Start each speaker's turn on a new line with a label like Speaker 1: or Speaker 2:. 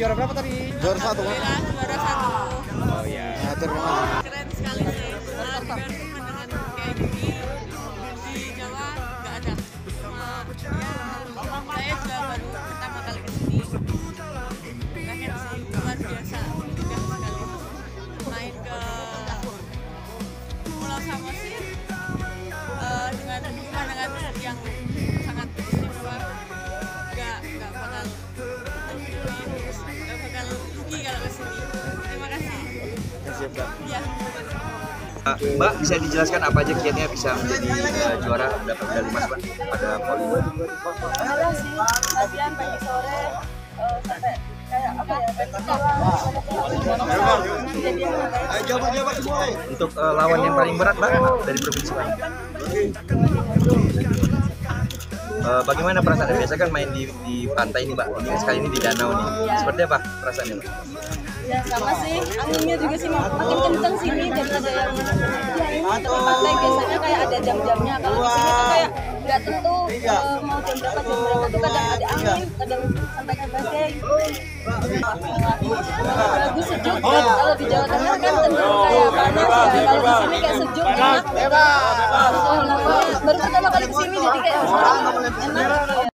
Speaker 1: juara berapa tadi?
Speaker 2: Juara 1 kan?
Speaker 3: Alhamdulillah juara 1.
Speaker 1: Oh iya.
Speaker 2: Ya, terima kasih.
Speaker 3: Keren sekali sih. Di Bandung dengan kayak gini di Jawa nggak ada. Cuma ya saya juga baru pertama kali kesini. Pengen sih luar biasa, indah sekali. Main ke Pulau Samosir dengan pemandangan yang sangat istimewa. Nggak bakal rugi kalau kesini. Terima kasih. Ya.
Speaker 4: Mbak, bisa dijelaskan apa aja kiatnya bisa menjadi juara dapat medali emas, Mbak, pada poli?
Speaker 5: Alhamdulillah sih, latihan pagi sore sampai kayak apa ya, dari sekolah jadi yang terbaik.
Speaker 4: Untuk lawan yang paling berat, Mbak, dari provinsi lain. Bagaimana perasaan? Biasa kan main di pantai nih, Mbak. Ini sekali ini di danau nih. Seperti apa perasaannya, Mbak?
Speaker 5: Ya sama sih, anginnya juga sih makin kenceng sini daripada yang tepi pantai. Biasanya kayak ada jam-jamnya, kalau di sini tuh kayak nggak tentu mau jam berapa tuh, kadang ada angin, kadang sampai ke badai. Bagus, sejuk. Kalau di Jawa Tengah kan cenderung kayak panas ya, kalau di sini kayak sejuk, enak. Baru pertama kali kesini jadi kayak enak.